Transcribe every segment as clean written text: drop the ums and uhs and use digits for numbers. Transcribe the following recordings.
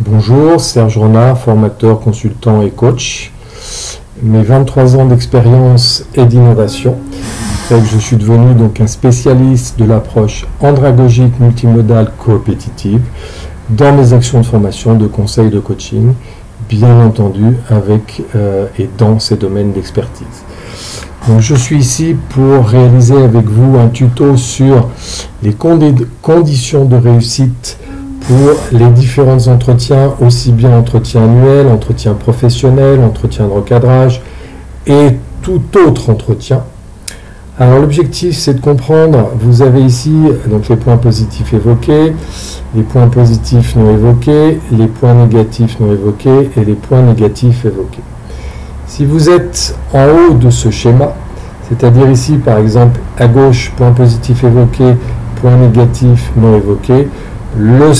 Bonjour, Serge Renard, formateur, consultant et coach. Mes 23 ans d'expérience et d'innovation fait que je suis devenu donc un spécialiste de l'approche andragogique multimodale coopétitive dans mes actions de formation, de conseil, de coaching, bien entendu avec et dans ces domaines d'expertise. Donc je suis ici pour réaliser avec vous un tuto sur les conditions de réussite pour les différents entretiens, aussi bien entretien annuel, entretien professionnel, entretien de recadrage et tout autre entretien. Alors l'objectif c'est de comprendre, vous avez ici donc les points positifs évoqués, les points positifs non évoqués, les points négatifs non évoqués et les points négatifs évoqués. Si vous êtes en haut de ce schéma, c'est-à-dire ici par exemple à gauche, point positif évoqué, point négatif non évoqué, le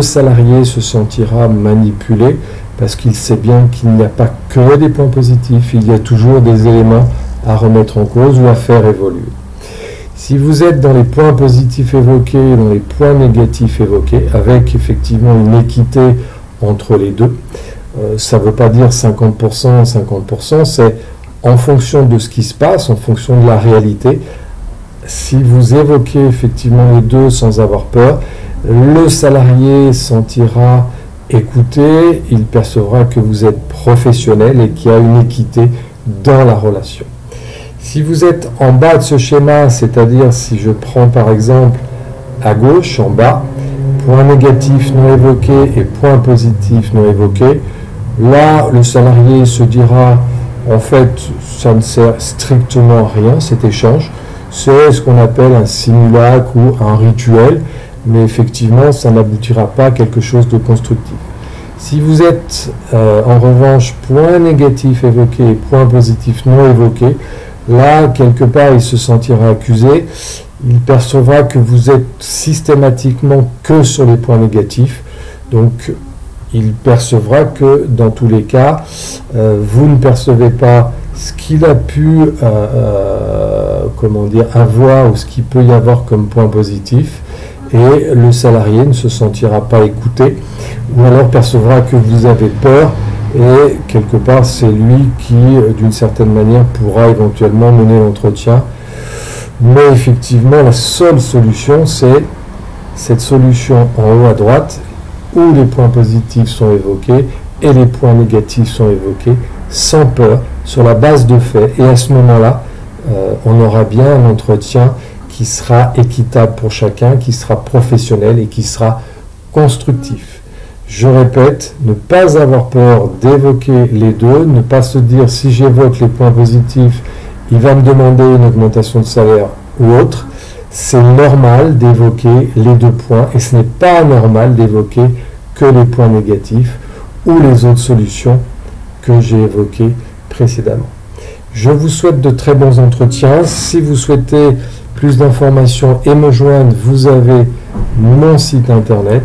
salarié se sentira manipulé parce qu'il sait bien qu'il n'y a pas que des points positifs, il y a toujours des éléments à remettre en cause ou à faire évoluer. Si vous êtes dans les points positifs évoqués, dans les points négatifs évoqués, avec effectivement une équité entre les deux, ça ne veut pas dire 50%, 50%, c'est en fonction de ce qui se passe, en fonction de la réalité. Si vous évoquez effectivement les deux sans avoir peur, le salarié sentira écouté, il percevra que vous êtes professionnel et qu'il y a une équité dans la relation. Si vous êtes en bas de ce schéma, c'est-à-dire si je prends par exemple à gauche, en bas, point négatif non évoqué et point positif non évoqué, là le salarié se dira en fait ça ne sert strictement à rien cet échange, c'est ce qu'on appelle un simulacre ou un rituel, mais effectivement ça n'aboutira pas à quelque chose de constructif. Si vous êtes en revanche point négatif évoqué et point positif non évoqué, là quelque part il se sentira accusé, il percevra que vous êtes systématiquement que sur les points négatifs, donc il percevra que dans tous les cas vous ne percevez pas ce qu'il a pu avoir ou ce qu'il peut y avoir comme point positif, et le salarié ne se sentira pas écouté ou alors percevra que vous avez peur et quelque part c'est lui qui d'une certaine manière pourra éventuellement mener l'entretien. Mais effectivement la seule solution c'est cette solution en haut à droite où les points positifs sont évoqués et les points négatifs sont évoqués sans peur, sur la base de faits, et à ce moment-là on aura bien un entretien qui sera équitable pour chacun, qui sera professionnel et qui sera constructif. Je répète, ne pas avoir peur d'évoquer les deux, ne pas se dire si j'évoque les points positifs, il va me demander une augmentation de salaire ou autre. C'est normal d'évoquer les deux points et ce n'est pas normal d'évoquer que les points négatifs ou les autres solutions que j'ai évoquées précédemment. Je vous souhaite de très bons entretiens. Si vous souhaitez plus d'informations et me joindre, vous avez mon site internet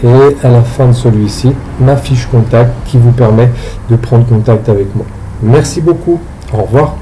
et à la fin de celui-ci, ma fiche contact qui vous permet de prendre contact avec moi. Merci beaucoup. Au revoir.